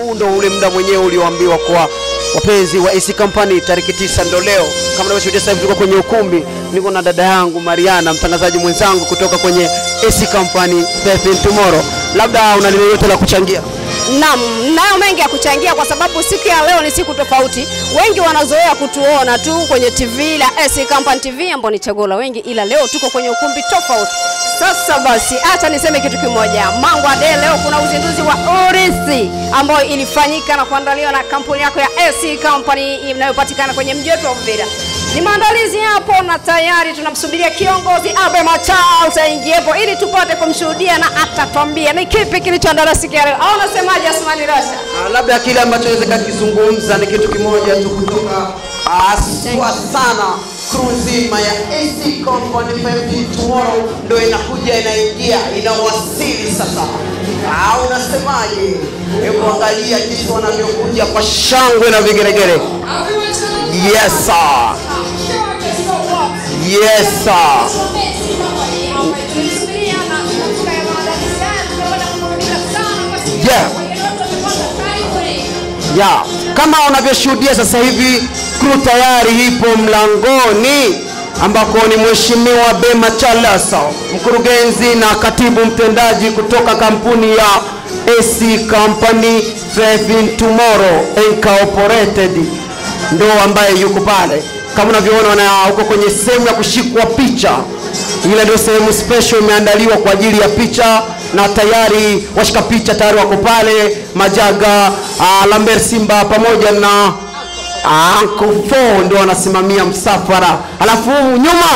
huu ndo ule muda mwenyewe ulioambiwa kwa wapenzi wa AC Company tarehe 9 ndo leo. Kama unavyoshuhudia sasa hivi tuko kwenye ukumbi, niko na dada yangu Mariana, mtangazaji mwenzangu kutoka kwenye AC Company Tomorrow. Labda una neno lolote la kuchangia? Naam, nayo mengi ya kuchangia kwa sababu siku ya leo ni siku tofauti. Wengi wanazoea kutuona tu kwenye TV la AC Company TV ambapo ni chaguo la wengi, ila leo tuko kwenye ukumbi tofauti. Sasa basi acha niseme kitu kimoja. Mangwa Day leo kuna uzinduzi wa urisi ambao ilifanyika na kuandaliwa na kampuni yako ya AC Company inayopatikana kwenye mji wetu wa Uvira. Ni maandalizi hapo na tayari tunamsubiria kiongozi Abe Machal aingiyepo ili tupate kumshuhudia na atatuambia ni kipi kilichoandaliwa siku ya leo. Au unasemaje Asmani Rasha? Labda kile ambacho naweza kukizungumza ni kitu kimoja tu kutoka aswa sana crew nzima ya AC Company Tomorrow ndio inakuja inaingia inawasili sasa. Au unasemaje? Hebu angalia jinsi wanavyokuja kwa shangwe na vigeregere. Yes sir. Yes sir. Yeah. Kama unavyoshuhudia sasa hivi crew tayari ipo mlangoni ambako ni Mheshimiwa Bema Chalasa, mkurugenzi na katibu mtendaji kutoka kampuni ya AC Company Tomorrow Incorporated ndo ambaye yuko pale. Kama unavyoona huko kwenye sehemu ya kushikwa picha, ile ndio sehemu special imeandaliwa kwa ajili ya picha, na tayari washika picha tayari wako pale. Majaga Lambert Simba pamoja na Uncle Fo ndio wanasimamia msafara. Alafu nyuma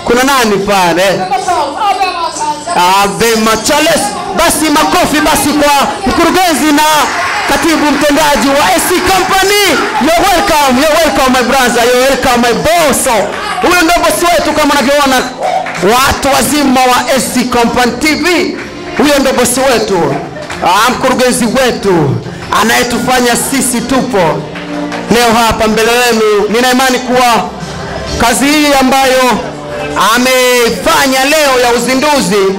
kuna nani pale? Bema Charles. Basi makofi basi kwa mkurugenzi na katibu mtendaji wa AC Company. You're welcome my brother, you're welcome my boss. Huyo ndio boss wetu kama unavyoona, watu wazima wa AC Company TV. Huyo ndio boss wetu, mkurugenzi wetu anayetufanya sisi tupo leo hapa mbele yenu. Nina imani kuwa kazi hii ambayo amefanya leo ya uzinduzi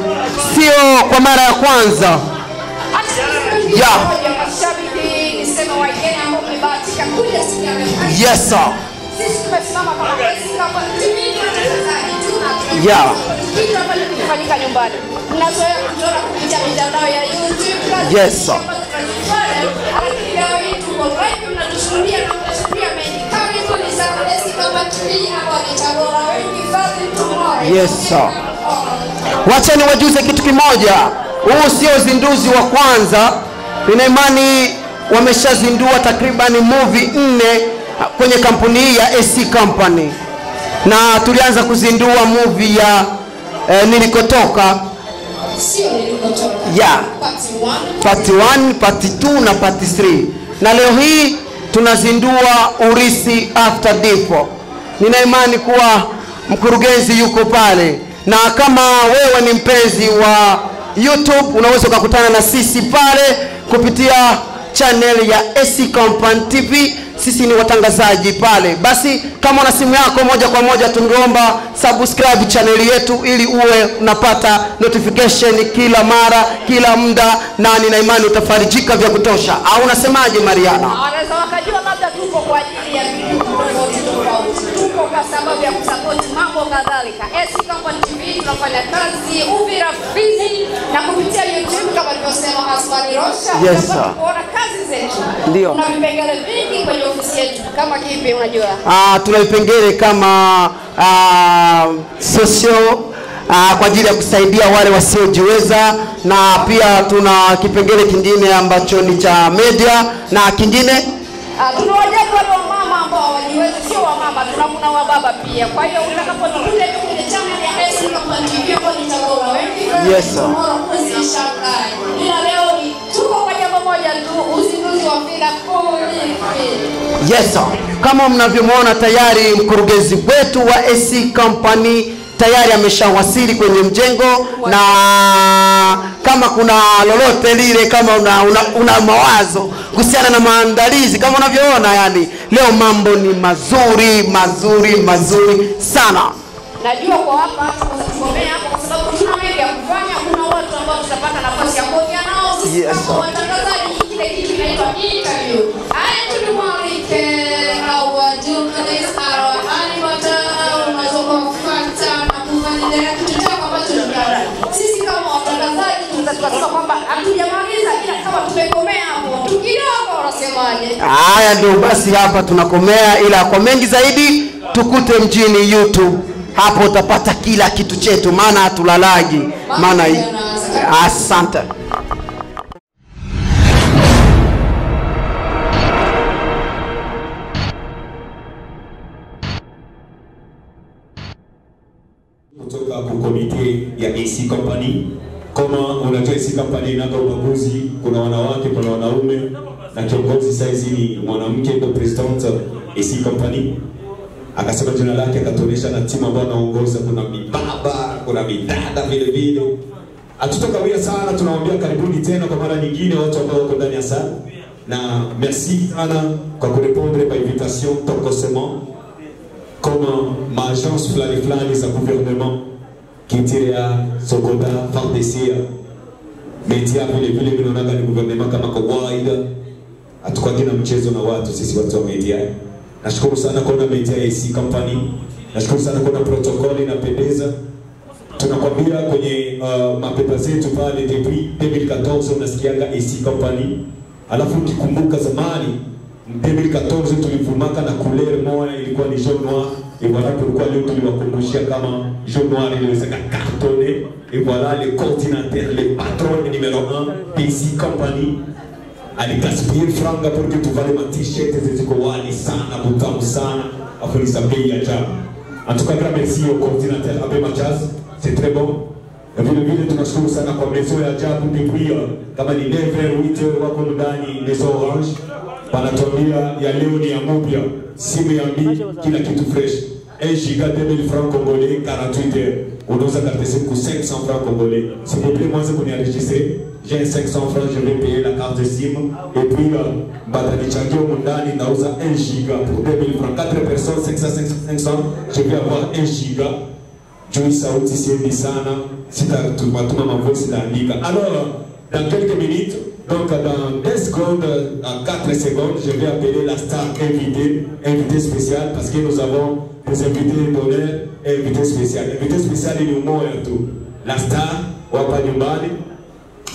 sio kwa mara ya kwanza. Yes sir. Yeah. Yes sir. Yes sir. Wacha niwajuze kitu kimoja. Huu sio uzinduzi wa kwanza. Nina imani wameshazindua takriban movie 4 kwenye kampuni hii ya AC Company. Na tulianza kuzindua movie ya Nilikotoka. Yeah. Part 1, Part 2 na Part 3. Na leo hii tunazindua Urisi After Death. Nina imani kuwa mkurugenzi yuko pale, na kama wewe ni mpenzi wa YouTube unaweza kukutana na sisi pale kupitia channel ya AC Company TV. Sisi ni watangazaji pale. Basi kama una simu yako moja kwa moja tungeomba subscribe channel yetu ili uwe unapata notification kila mara, kila muda, na nina imani utafarijika vya kutosha. Au unasemaje Mariana? Wanaweza wakajua labda tuko kwa ajili ya vitu tofauti. Tuko kwa sababu ya kusupport mambo kadhalika. AC Company TV tunafanya kazi Uvira Fizi na kupitia YouTube kama alivyosema Asmani Rasha. Yes sir. Kuona kazi zetu. Ndio. Tuna vipengele vingi kwenye ofisi yetu. Kama kipi unajua? Tuna vipengele kama social kwa ajili ya kusaidia wale wasiojiweza, na pia tuna kipengele kingine ambacho ni cha media, na kingine tunawajali wale wa mama ambao hawajiwezi, sio wa mama, tunakuna wa baba pia. Kwa hiyo utakapokuja kwenye channel ya AC Company TV kwa nitaona wengi. Yes sir. Ila leo tuko kwa jambo moja tu, uzinduzi wa filamu. Yes sir. Kama mnavyomuona tayari mkurugenzi wetu wa AC Company tayari ameshawasili kwenye mjengo, na kama kuna lolote lile, kama una mawazo kuhusiana na maandalizi, kama unavyoona yani leo mambo ni mazuri sana. Najua kwa hapa tukomea hapo kwa sababu tuna mengi ya kufanya. Kuna watu ambao tutapata nafasi ya kuongea nao sisi kama watangazaji. Kile kitu kinaitwa interview. Haya tunamwalike our journalist our animator unazokufuata na kufanya kitu chako ambacho tunataka. Sisi kama watangazaji tunataka kwamba hatujamaliza ila kama tumekomea hapo. Tukidogo wanasemaje? Haya ndio basi hapa tunakomea, ila kwa mengi zaidi tukute mjini YouTube. Hapo utapata kila kitu chetu, maana hatulalagi. Maana asante. Kutoka kwa komite ya AC Company. Kama unajua AC Company inaka ubaguzi, kuna wanawake, kuna wanaume, na kiongozi saizi ni mwanamke ndio president AC Company. Akasema jina lake, akatuonesha na timu ambayo anaongoza, kuna mibaba, kuna midada vile vile. Hatutakawia sana, tunawaambia karibuni tena kwa mara nyingine watu ambao wako ndani ya sala. Na merci sana kwa kurepondre kwa invitation tokosement comme ma agence flani za gouvernement Kitiria, Sokoda, Fardesia, Metia vile vile vinaonaga ni gouvernement kama kawaida. Hatukwagi na mchezo na watu, sisi watu wa media. Nashukuru sana kwa media ya AC Company. Nashukuru sana kwa protokoli inapendeza. Tunakwambia kwenye mapepa zetu pale depuis 2014 unasikianga AC Company. Alafu ukikumbuka zamani 2014 tulivumaka na couleur moja ilikuwa ni jaune noir. Et voilà pourquoi leo tuliwakumbushia kama jaune noir iliweza cartonner. Et voilà le coordinateur, le patron numéro 1 AC Company. Ali gaspiller franga pour que tu vale ma t-shirt ziko wali sana, butamu sana, afu ni sabei ya jabu. En tout cas, grand merci au coordinateur Abe Machaz, c'est très bon. Et vile vile tunashukuru sana kwa mezo ya jabu depuis kama ni 9h 8h wako ndani mezo orange. Panatuambia ya leo ni ya mupya, simu ya mbi, kila kitu fresh. 1 giga 2000 francs congolais 48 heures. Unauza carte SIM pour 500 francs congolais. S'il vous plaît, moi c'est pour y enregistrer. J'ai 500 francs, je vais payer la carte SIM. Et puis, Badani Changio Mundani nauza 1 giga pour 2000 francs. 4 personnes, 500, je vais avoir 1 giga. Joui Saouti Siendi Sana, si tu m'as ma voix, c'est alors, dans quelques minutes, donc dans 10 secondes, en 4 secondes, je vais appeler la star invité spécial, parce que nous avons des invités d'honneur et invités spécial. Invité spécial, il nous montre tout. La star, Wapa Nyumbani,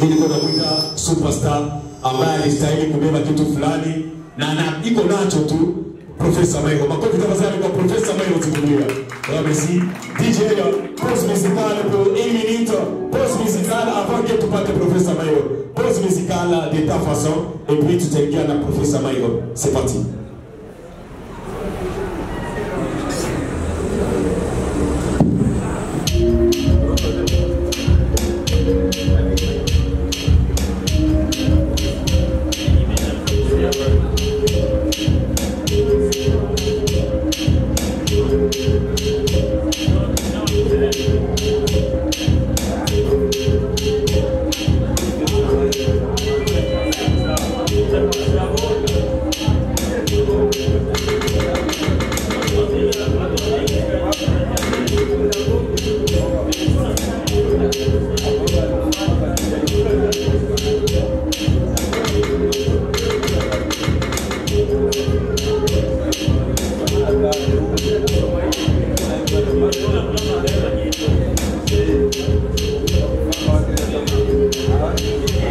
mimi niko namuita superstar ambaye alistahili kubeba kitu fulani na iko nacho tu, Professor Mairo. Makofi tafadhali kwa Professor Mairo tukulia. Merci. DJ pause musicale pour 1 minute. Pause musicale avant que tu parte Professor Mairo. Pause musicale de ta façon et puis tu te regardes à Professor Mairo. C'est parti.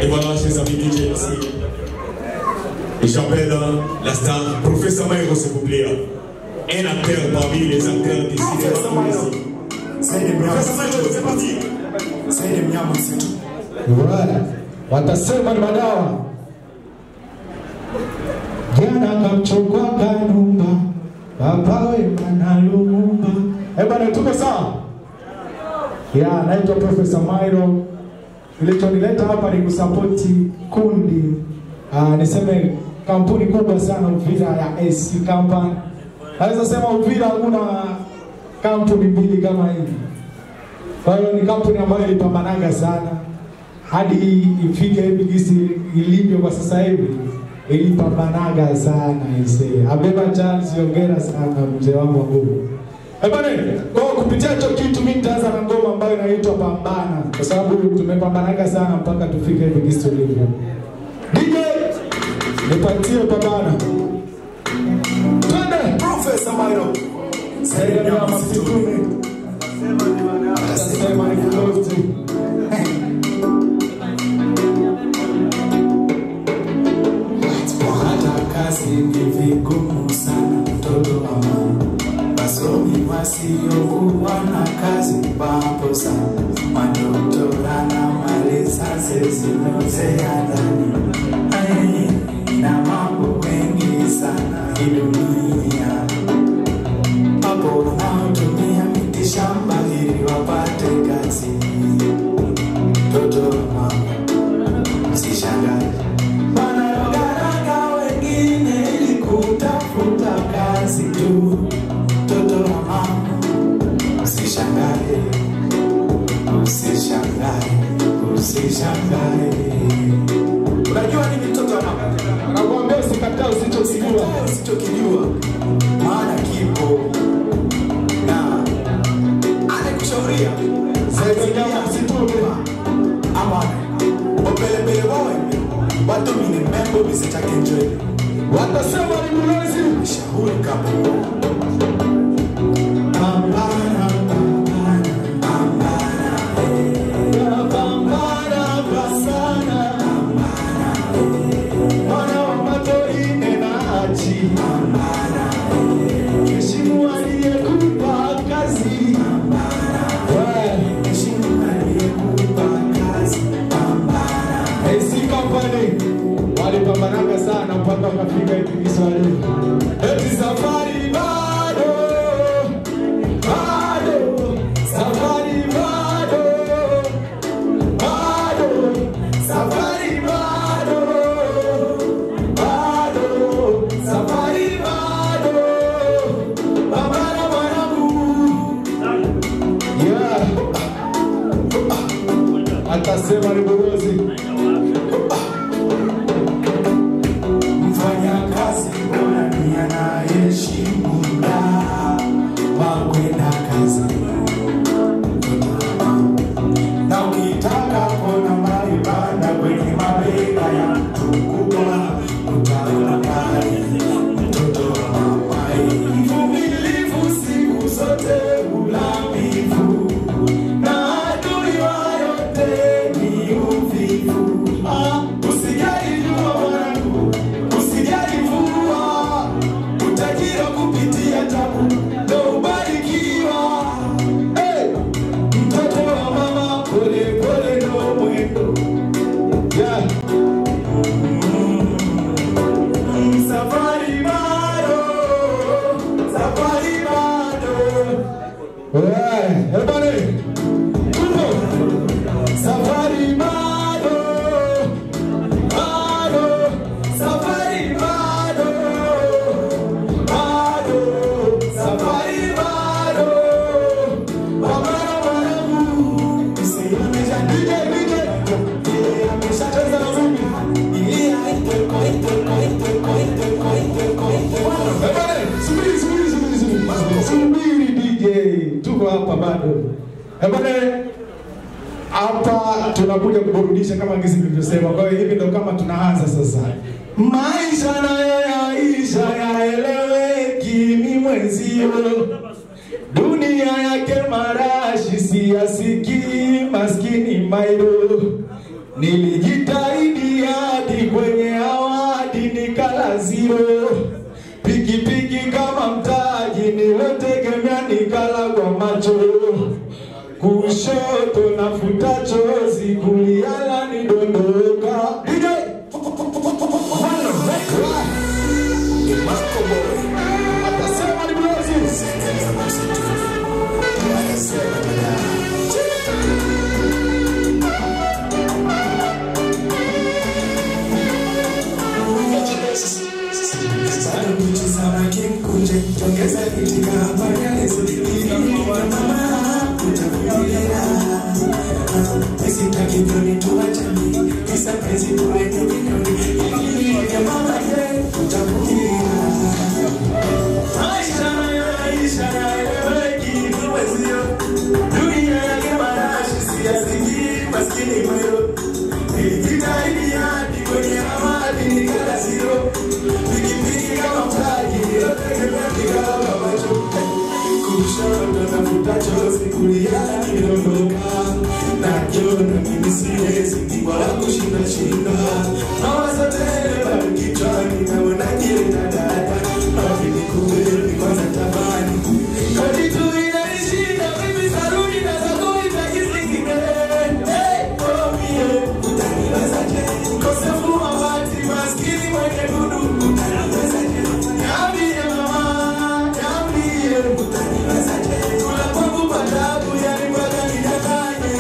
Et voilà, chers amis DJ ici. Et j'appelle la star, Professor Mairo, s'il vous plaît. Un acteur parmi les acteurs d'ici. Professor Mairo, c'est parti. C'est le mien, c'est tout. Voilà. Watasema ni madawa. Jana kamchukua kanumba, babawe manalumba. Bwana tuko sawa? Ya, naitwa Professor Mairo. Kilichonileta hapa ni kusapoti kundi. Niseme kampuni kubwa sana Uvira ya AC Company. Naweza sema Uvira hakuna kampuni mbili kama hivi. Kwa hiyo ni kampuni ambayo ilipambanaga sana hadi ifike hivi gisi ilivyo kwa sasa hivi, ilipambanaga sana ise. Abeba Charles, hongera sana mzee wangu wa nguvu. Bwana, kwa kupitia hicho kitu mimi nitaanza na ngoma ambayo inaitwa Pambana, kwa sababu tumepambanaga sana mpaka tufike hivi historia. DJ, nipatie Pambana. Twende Professor Mairo. Sasa ya msitume. Sema ni close. Kazi ni vigumu sana mtoto wa mama. Wasomi wasiokuwa na kazi papo sana. Madoktora na malisanse zinozea ndani. Na mambo mengi sana hii dunia. Hapo wanaotumia miti shamba ili wapate kazi. Mtoto wa mama, usishangae. Kutafuta kazi tu, mtoto wa mama, usishangae, usishangae, usishangae. Unajua nini mtoto wa mama? Nakwambia usikatae usichokijua, maana kipo na anakushauria zaidi ya msitume ama opelebele wawe watu mine membo bisitake enjoy. Watasema ni mlezi shauri kapo. Pambana, pambana, pambana, pambana kwa sana. Mwana wa matori na achi. Heshimu aliyekupa kazi. Heshimu aliyekupa kazi. AC Company walipambanaga sana mpaka wakafika hivi Kiswahili. Eti safari bado, bado, safari bado, bado, safari bado, bado, safari bado. Pambana mwanangu. Yeah. Atasema ni Bogozi. Hapa tunakuja kuburudisha kama ngisi nilivyosema. Kwa hiyo hivi ndo kama tunaanza sasa. Maisha nayo yaisha yaeleweki ni mwenzio. Dunia yake marashi siyasikii maskini Mairo. Nilijitahidi hadi kwenye awadi nikala zero. Piki kama mtaji nilotegemea nikala kwa macho. Kushoto nafuta chozi kuliala ni dondoka. DJ Marco Boy atasema ni mlezi. Tongeza kitika hapa ya sitaki kuni tuachani, kisa penzi kule kushoto nafuta chozi, kulia nikiondoka. Najiona mimi siwezi, ni wala kushinda shinda. Mawazo tele bado kichwani, naona kile dada. Mimi kweli kwanza tabani. Kodi tu inanishinda, mimi sarudi na zakoi za kisingine. Hey, oh mie, utaniweza je? Kosefu wa wati, maskini mwenye gudu, utaniweza je? Niambie mama, niambie, utaniweza je? Kula kwangu patabu, yani mpaka nidanganye.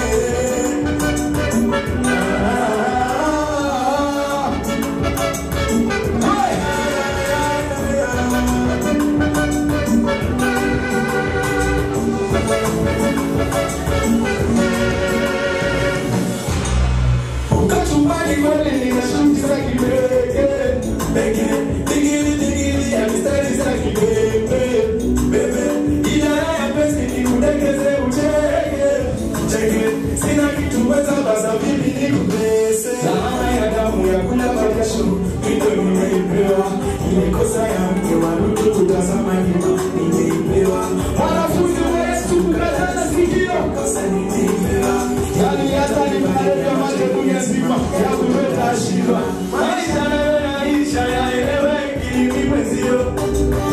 Kachumbani kweli ninashuti za kibeke. Digili ya mistari za kibebe. Bebe, idara ya pesi ni kudekeze ucheke. Cheke, sina kitu weza basa mimi nikupese. Lahana ya damu ya kula bakasho, mito nimeipewa. Imekosa ya mke wa mtu kutazama nyuma, nimeipewa. Wanafunzi wa Yesu kukatana sikio, kosa nimeipewa. Yani hata ni maeleka maje dunia zima ya kuleta shida. Maisha nayo naisha yaeleweki mipenzio.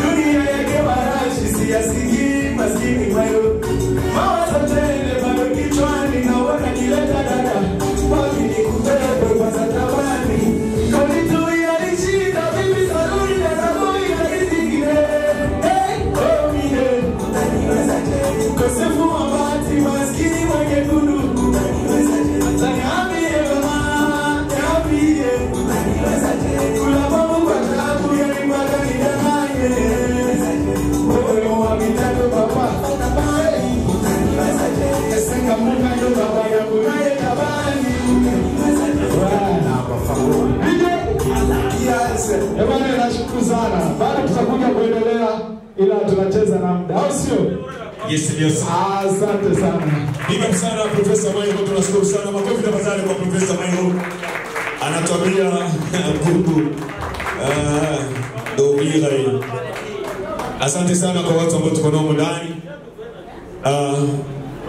Dunia yake warashi siyasikii maskini kwayo. Mawazo tele bado kichwani naona kileta dada. Wapi ni kubebe kwa za tabani. Kodi tu inanishinda mimi sarudi na zakoi na kisingine. Hey, oh mie, utaniweza je? Kosefu wa bahati, maskini mwenye gudu, utaniweza je? Niambie mama, niambie, utaniweza je? Kula kwangu kwa tabu, yani mpaka nidanganye. Moyo wa mitatu papa, utaniweza je? Esenga munga ndo baba yangu naye tabani, utaniweza je? Yes. Ebwana, nashukuru sana. Bado tutakuja kuendelea, ila tunacheza na muda, au sio? Yes, yes. Asante sana. Big up sana Profesa Mairo, tunashukuru sana. Makofi tafadhali kwa Profesa Mairo. Anatuambia Mungu ndo mira hii. Asante sana kwa watu ambao tuko nao ndani.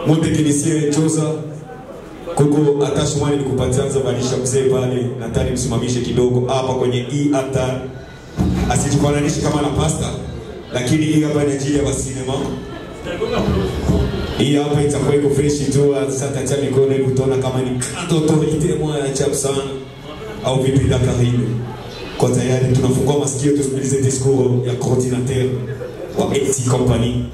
Mwote kinisie Choza. Kuko atashumani nikupatianza balisha mzee pale, nataka msimamishe kidogo hapa kwenye hii hata asitukwananishi kama na pasta, lakini hii hapa ni ajili ya wasinema. Hii hapa itakuwa iko fresh tu, sasa tacha mikono ili utaona kama ni kando autorite moja ya chap sana au vipi daka hili. Kwa tayari tunafungua masikio tusikilize discours ya coordinateur wa AC Company.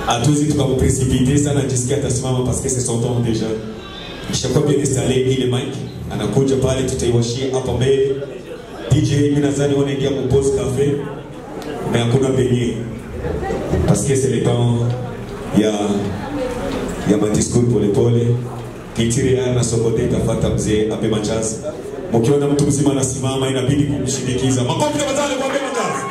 Atuzi tukamuprecipiter sana jisikia atasimama parce que c'est son temps déjà. Ishakuwa bien installé ile mic, anakuja pale tutaiwashia hapa mbele. DJ mimi nadhani wanaingia mu pause cafe. Mais hakuna beignet. Parce que c'est le temps ya madiscours pole. Kitire ana sokote tafuta mzee ape machazi. Mkiona mtu mzima anasimama inabidi kumshindikiza. Makofi tafadhali kwa ape machazi.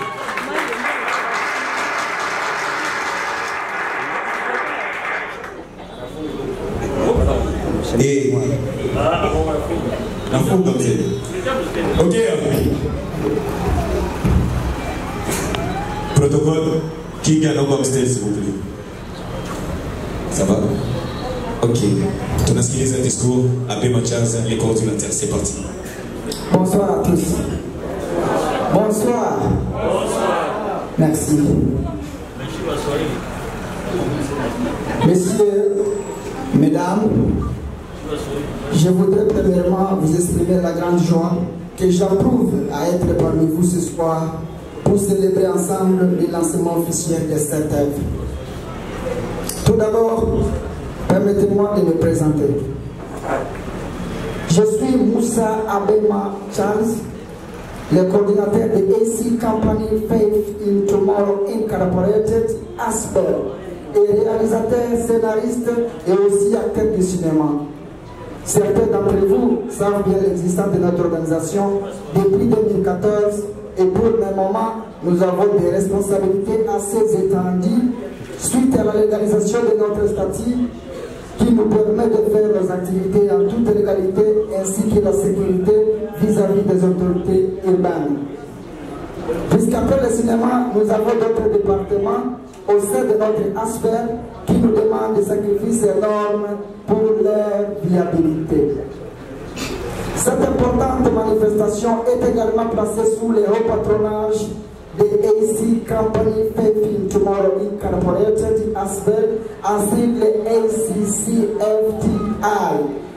Nafunga mzee. Okay. Protocole, qui gagne au upstairs s'il vous plaît. Ça va? Ok. Tunasikiliza discours Abbé Machaza, les coordinateurs, c'est parti. Bonsoir à tous. Bonsoir. Merci. Messieurs, mesdames, je voudrais premièrement vous exprimer la grande joie que j'approuve à être parmi vous ce soir pour célébrer ensemble le lancement officiel de cette œuvre. Tout d'abord, permettez-moi de me présenter. Je suis Moussa Abema Charles, le coordinateur de AC Company Faith in Tomorrow Incorporated, ASPER, et réalisateur, scénariste et aussi acteur de cinéma. Certains d'entre vous savent bien l'existence de notre organisation depuis 2014 et pour le moment, nous avons des responsabilités assez étendues suite à la légalisation de notre statut qui nous permet de faire nos activités en toute légalité ainsi que la sécurité vis-à-vis des autorités urbaines. Puisqu'après le cinéma, nous avons d'autres départements au sein de notre sphère qui nous demande des sacrifices énormes pour leur viabilité. Cette importante manifestation est également placée sous le haut patronage de AC Company Faith Tomorrow Incorporated, ainsi que ACCFTI,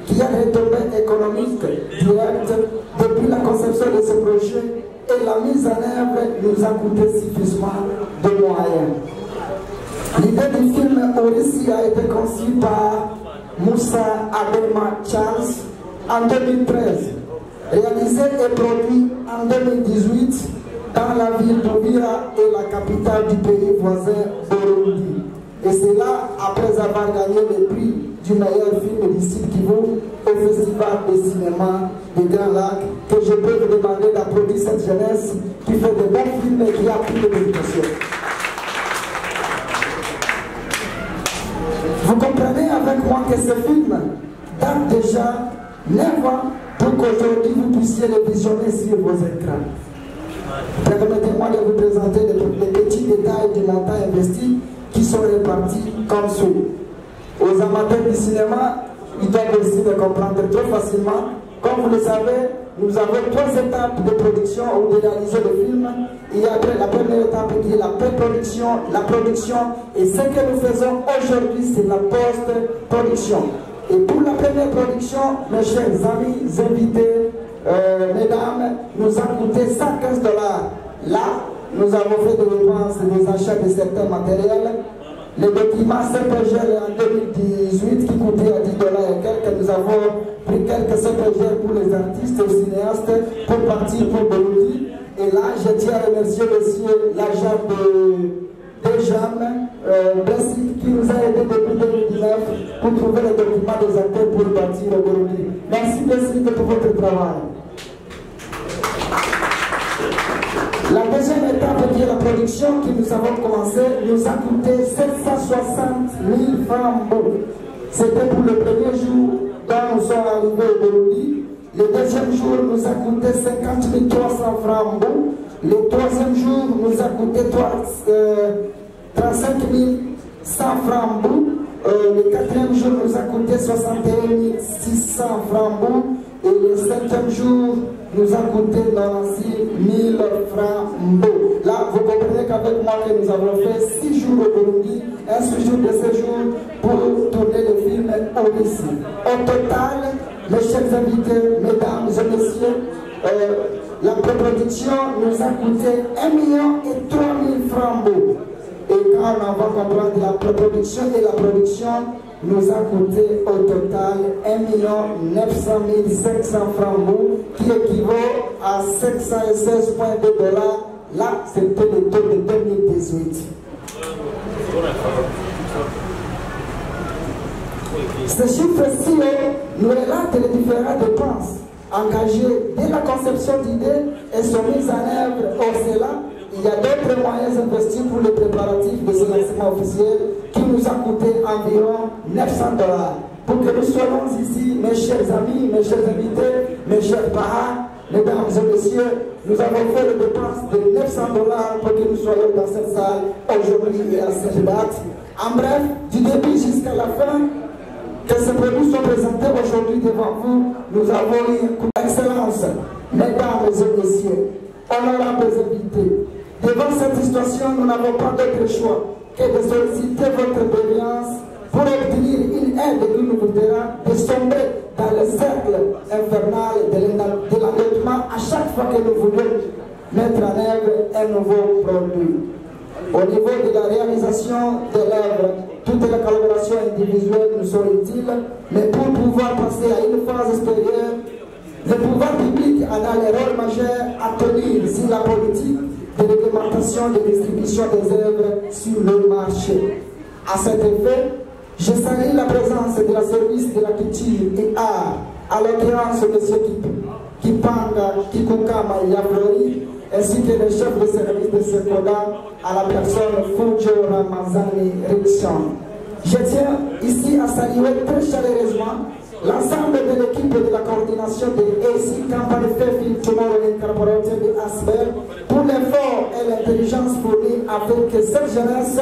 qui a une retombée économique directe depuis la conception de ce projet et la mise en œuvre nous a coûté suffisamment de moyens. L'idée du film Orissi a été conçue par Moussa Abema Charles en 2013, réalisé et produit en 2018 dans la ville d'Uvira et la capitale du pays voisin Burundi. Et c'est là, après avoir gagné le prix du meilleur film du Sud Kivu au Festival de cinéma de Grand Lac, que je peux vous demander d'applaudir cette jeunesse qui fait de bons films et qui a pris de l'éducation. Vous comprenez avec moi que ce film date déjà 9 ans pour qu'aujourd'hui vous puissiez le visionner sur vos écrans. Permettez-moi de vous présenter les petits détails du montant investi qui sont répartis comme suit. Aux amateurs du cinéma, ils doivent aussi le comprendre très facilement. Comme vous le savez, nous avons 3 étapes de production ou de réaliser le film. Il y a la première étape qui est la pré-production, la production, et ce que nous faisons aujourd'hui, c'est la post-production. Et pour la première production, mes chers amis, invités, mesdames, nous a coûté 115 $. Là, nous avons fait des dépenses, des achats de certains matériels. Le document CPGL en 2018 qui coûtait à 10 $ et quelques, nous avons pris quelques CPGL pour les artistes et cinéastes pour partir pour Burundi. Et là, je tiens à remercier monsieur l'agent de JAM, Brexit, qui nous a aidé depuis 2019 pour trouver les documents des acteurs pour partir au Burundi. Merci Brexit pour votre travail. La deuxième étape qui est la production que nous avons commencé nous a coûté 760 000 francs. C'était pour le premier jour dont nous sommes arrivés au Burundi. Le deuxième jour nous a coûté 50 300 francs. Le troisième jour nous a coûté 35 100 francs. Le quatrième jour nous a coûté 61 600 francs. Et le septième jour nous a coûté 96 000 francs. Là, vous comprenez qu'avec moi, que nous avons fait 6 jours au Burundi, un séjour de séjour pour tourner le film Orissi. Au total, mes chers invités, mesdames et messieurs, la pré-production nous a coûté 1 300 000 francs. Et quand on va comprendre la pré-production et la production, nous a coûté au total 1 900 500 francs, qui équivaut à 716,2 $. Là, c'était le taux de 2018. Ce chiffre-ci nous relate les différentes dépenses engagées dès la conception d'idées et sont mises en œuvre. Au cela, il y a d'autres moyens investis pour les préparatifs de ce lancement officiel qui nous a coûté environ 900 $. Pour que nous soyons ici, mes chers amis, mes chers invités, mes chers parents, mesdames et messieurs, nous avons fait les dépenses de 900 $ pour que nous soyons dans cette salle aujourd'hui et à cette date. En bref, du début jusqu'à la fin, que ces produits soient présentés aujourd'hui devant vous, nous avons eu une excellence. Mesdames et messieurs, honorables invités, devant cette situation, nous n'avons pas d'autre choix que de solliciter votre bienveillance pour obtenir une aide qui nous voudra de sombrer dans le cercle infernal de l'endettement à chaque fois que nous voulons mettre en œuvre un nouveau produit. Au niveau de la réalisation de l'œuvre, toutes les collaborations individuelles nous sont utiles, mais pour pouvoir passer à une phase supérieure, le pouvoir public a un rôle majeur à tenir sur la politique de réglementation de distribution des œuvres sur le marché. À cet effet, je salue la présence de la service de la culture et art, à l'occurrence de M. Kipanga Kikukama Yavrori, ainsi que le chef de service de Sekoda, à la personne Fujo Ramazani Richon. Je tiens ici à saluer très chaleureusement L'ensemble de l'équipe de la coordination de AC Company Faith in Tomorrow Incorporated de Asbel pour l'effort et l'intelligence fournie afin que cette jeunesse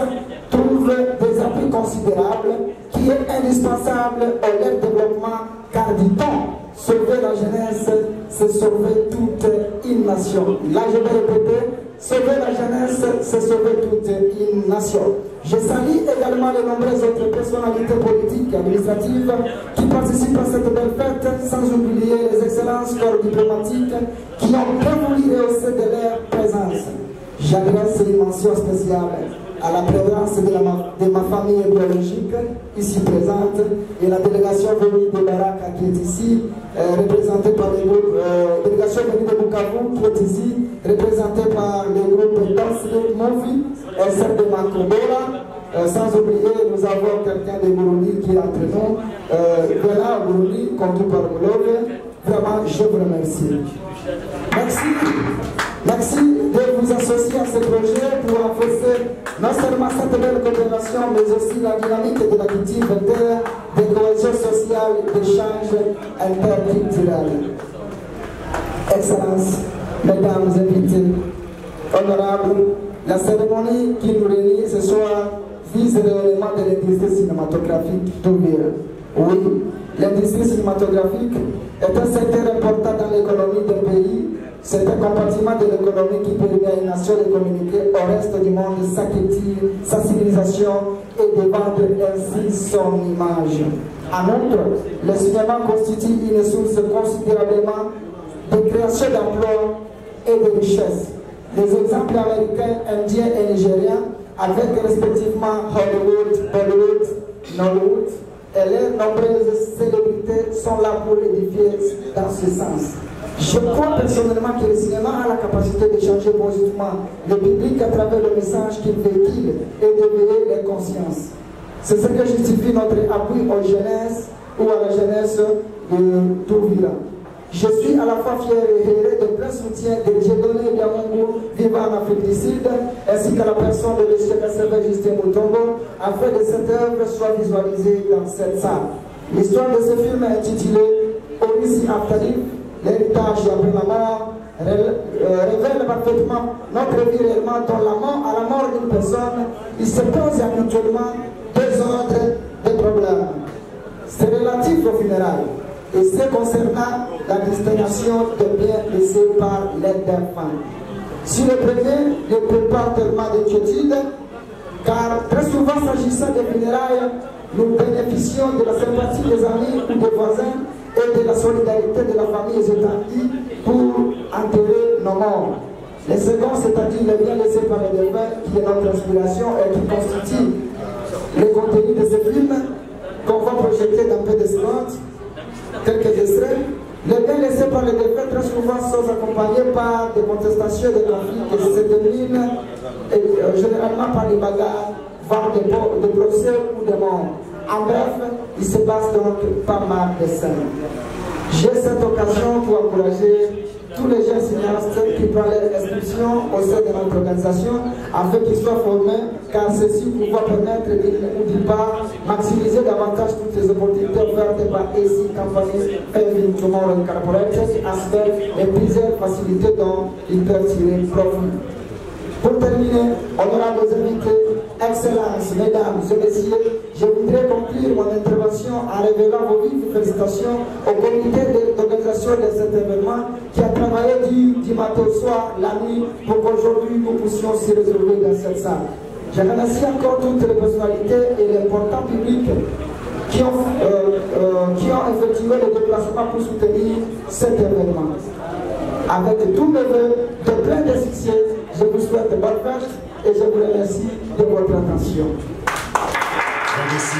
trouve des appuis considérables qui est indispensable au leur développement, car dit-on, sauver la jeunesse, c'est sauver toute une nation. Là, je vais répéter, sauver la jeunesse, c'est sauver toute une nation. Je salue également les nombreuses autres personnalités politiques et administratives qui participent à cette belle fête, sans oublier les excellences corps diplomatiques qui ont bien voulu rehausser de leur présence. J'adresse une mention spéciale à la présence de ma famille biologique ici présente et la délégation venue de Baraka qui est ici, représentée par les groupes, délégation venue de Bukavu qui est ici, représentée par les groupes Dansle Movi et celle de Makobola. Sans oublier, nous avons quelqu'un de Burundi qui est entre nous. Voilà, Burundi, conduit par Moulove. Vraiment, je vous remercie. Merci. Merci de vous associer à ce projet pour renforcer non seulement cette belle coopération, mais aussi la dynamique de la culture terre, de cohésion sociale, d'échange interculturel. Excellences, mesdames invités, honorables, la cérémonie qui nous réunit ce soir vise l'élément de l'industrie cinématographique d'Ouvira. Oui, l'industrie cinématographique est un secteur important dans l'économie d'un pays. C'est un compartiment de l'économie qui permet à une nation de communiquer au reste du monde sa civilisation et de vendre ainsi son image. En outre, le cinéma constitue une source considérablement de création d'emplois et de richesses. Les exemples américains, indiens et nigériens, avec respectivement Hollywood, Bollywood, Nollywood et les nombreuses célébrités sont là pour édifier dans ce sens. Je crois personnellement que le cinéma a la capacité de changer positivement le public à travers le message qu'il véhicule et d'éveiller les consciences. C'est ce que justifie notre appui aux jeunesses ou à la jeunesse d'Ouvira. Je suis à la fois fier et heureux de plein soutien de Dieudonné Diamongo vivant en Afrique du Sud, ainsi qu'à la personne de M. Kassavé Justin Moutombo, afin que cette œuvre soit visualisée dans cette salle. L'histoire de ce film est intitulée Orissi Aftalif, l'héritage après la mort, révèle parfaitement notre vie réellement dans la mort. À la mort d'une personne, il se pose habituellement deux ordres de problèmes. C'est relatif aux funérailles et c'est concernant la destination des biens laissés par les défunts. Si le premier ne peut pas tellement d'inquiétude, car très souvent s'agissant des funérailles, nous bénéficions de la sympathie des amis ou des voisins et de la solidarité de la famille étendue pour enterrer nos morts. Les seconds, c'est-à-dire les biens laissés par les défunts, qui est notre inspiration et qui constitue le contenu de ce film qu'on va projeter dans peu de secondes, quelques extraits. Les biens laissés par les défunts très souvent sont accompagnés par des contestations, des conflits qui se terminent généralement par des bagarres, voire des procès ou des morts. En bref, il se passe donc pas mal de scènes. J'ai cette occasion pour encourager tous les jeunes cinéastes qui prennent leur inscription au sein de notre organisation afin qu'ils soient formés, car ceci pourra permettre d'une part maximiser davantage toutes les opportunités offertes par AC Company Faith in Tomorrow Incorporated, Asbel et plusieurs facilités dont ils peuvent tirer profit. Pour terminer, honorables invités, excellences, mesdames et messieurs, je voudrais conclure mon intervention en révélant vos vives félicitations au comité d'organisation de cet événement qui a travaillé du matin au soir, la nuit, pour qu'aujourd'hui nous puissions s'y retrouver dans cette salle. Je remercie encore toutes les personnalités et les importants publics qui ont effectué le déplacement pour soutenir cet événement. Avec tous mes voeux de plein de succès, je vous souhaite de bonnes fêtes et je vous remercie de votre attention. Merci.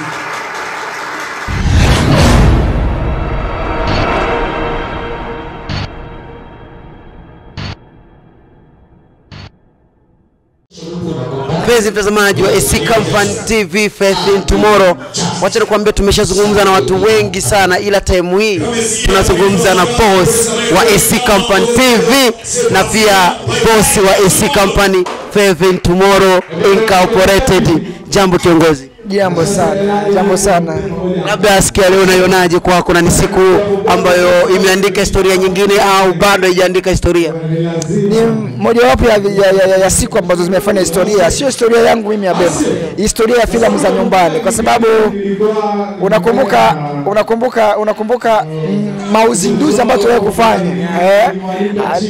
Mpenzi mtazamaji wa AC Company TV Faith in Tomorrow, wacha nikwambie tumeshazungumza na watu wengi sana, ila time hii tunazungumza na boss wa AC Company TV na pia boss wa AC Company Faith in Tomorrow Incorporated. Jambo kiongozi. Jambo sana. Labda sikia leo unaionaje kwako, na ni siku ambayo imeandika historia nyingine au bado haijaandika historia? Ni moja wapo ya siku ambazo zimefanya historia, sio historia yangu mimi ya Bema. Historia ya filamu za nyumbani, kwa sababu unakumbuka mauzinduzi ambayo tuliwahi kufanya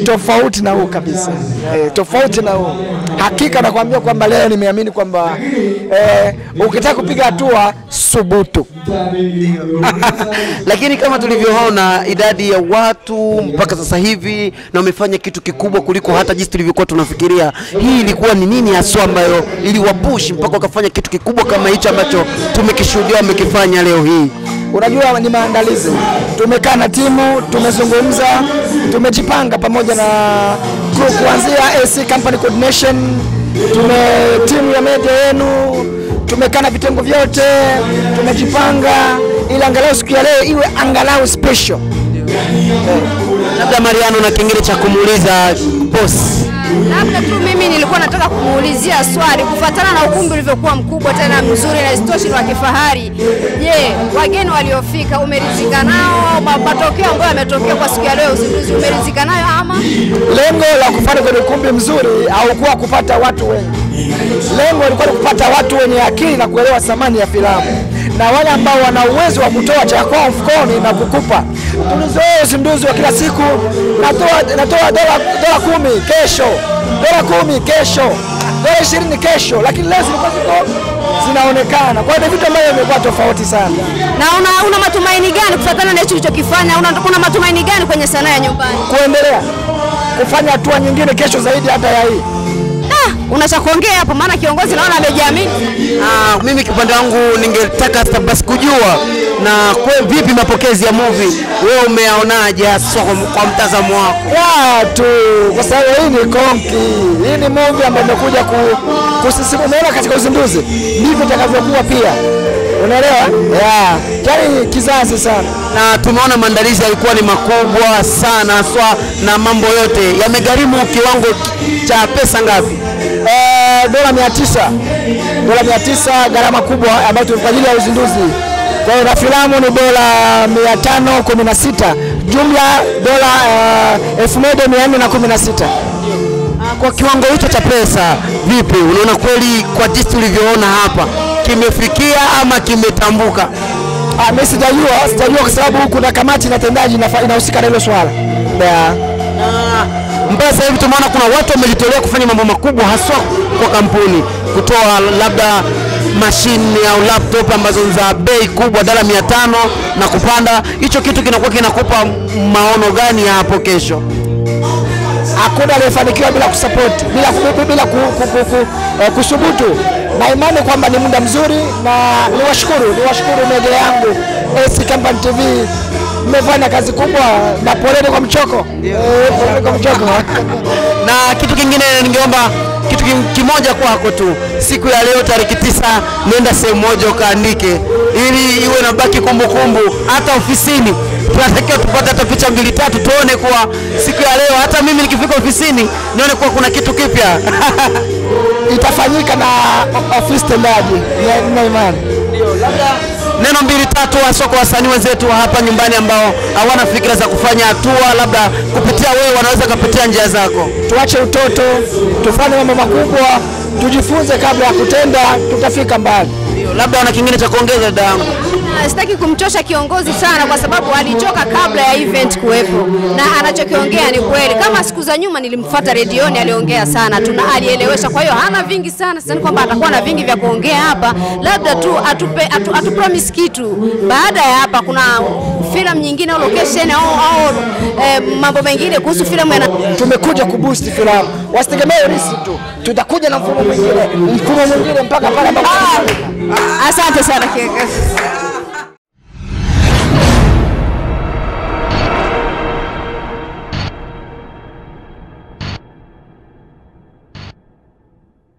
tofauti na huu kabisa. Tofauti na huu. Hakika nakwambia kwamba leo nimeamini kwamba ukitaka kupiga hatua subutu. Lakini kama tulivyoona idadi ya watu mpaka sasa hivi na wamefanya kitu kikubwa kuliko hata jinsi tulivyokuwa tunafikiria. Hii ilikuwa ni nini hasa ambayo iliwapush mpaka wakafanya kitu kikubwa kama hicho ambacho tumekishuhudia wamekifanya leo hii? Unajua ni maandalizi. Tumekaa na timu, tumezungumza, tumejipanga pamoja na crew kuanzia AC Company Coordination, timu ya media yenu, tumekaa na vitengo vyote, tumejipanga ili angalau siku ya leo iwe angalau special. Labda Mariano na kingine cha kumuuliza boss. Labda tu mimi nilikuwa nataka kumuulizia swali kufuatana na ukumbi ulivyokuwa mkubwa tena mzuri na isitoshe wa kifahari. Je, wageni waliofika umeridhika nao? Matokeo ambayo yametokea kwa siku ya leo uzinduzi umeridhika nayo ama? Lengo la kufanya kwenye ukumbi mzuri haukuwa kupata watu wengi. Lengo lilikuwa kupata watu wenye akili na kuelewa thamani ya filamu, na wale ambao wana uwezo wa kutoa cha kwao mfukoni na kukupa. Tulizoea uzinduzi wa kila siku, natoa dola 10 kesho, dola 10 kesho, dola 20 kesho, lakini leo zinaonekana. Kwa hiyo vitu ambavyo vimekuwa tofauti sana. Na una matumaini gani kufuatana na hicho ulichokifanya? Una matumaini gani kwenye sanaa ya nyumbani? Kuendelea kufanya hatua nyingine kesho zaidi hata ya hii. Una cha kuongea hapo, maana kiongozi naona amejiamini. Mimi kipande wangu ningetaka basi kujua na vipi mapokezi ya movie, wewe umeaonaje kwa mtazamo wako? Kwa sababu hii ni konki, hii ni movie ambayo imekuja kusisimua. Unaona katika uzinduzi ndivyo itakavyokuwa pia, unaelewa? Yaani kizazi sana, na tumeona maandalizi yalikuwa ni makubwa sana haswa, na mambo yote yamegharimu kiwango cha pesa ngapi? Dola 900 gharama kubwa ambayo kwa ajili ya uzinduzi. Kwa hiyo na filamu ni dola 516, jumla dola 1416. Kwa kiwango hicho cha pesa vipi, unaona kweli kwa jinsi tulivyoona hapa kimefikia ama kimetambuka? Mimi sijajua kwa sababu kuna kamati na tendaji inahusika na hilo swala. Mpaka sasa hivi tumeona kuna watu wamejitolea kufanya mambo makubwa haswa kwa kampuni, kutoa labda mashine au laptop ambazo za bei kubwa dola 500 na kupanda. Hicho kitu kinakuwa kinakupa maono gani hapo kesho? Hakuna aliyefanikiwa bila kusupport, bila kusubutu. Na imani kwamba ni muda mzuri, na niwashukuru media yangu AC Company TV, mmefanya kazi kubwa na poleni kwa mchoko. Na kitu kingine ningeomba kitu kimoja kwako tu, siku ya leo tarehe 9 nenda sehemu moja ukaandike ili iwe na baki kumbukumbu. Hata ofisini tunatakiwa tupate hata picha 2-3 tuone kwa siku ya leo, hata mimi nikifika ofisini nione kwa kuna kitu kipya. Itafanyika na ofisi tendaji, na imani. Labda neno 2-3 hasa kwa wasanii wenzetu hapa nyumbani ambao hawana fikra za kufanya hatua, labda kupitia wewe wanaweza kupitia njia zako. Tuache utoto, tufanye mambo makubwa, tujifunze kabla ya kutenda, tutafika mbali. Labda una kingine cha kuongeza dada yangu? Sitaki kumchosha kiongozi sana kwa sababu alichoka kabla ya event kuwepo, na anachokiongea ni kweli. Kama siku za nyuma nilimfuata redioni, aliongea sana, alielewesha. Kwa hiyo hana vingi sana, sasa kwamba atakuwa na vingi vya kuongea hapa. Labda tu atu promise kitu. Baada ya hapa kuna filamu nyingine au location au mambo mengine kuhusu filamu. Tumekuja kuboost filamu, wasitegemee risi tu, tutakuja na mfumo mwingine mpaka pale ambapo. Asante sana kiongozi.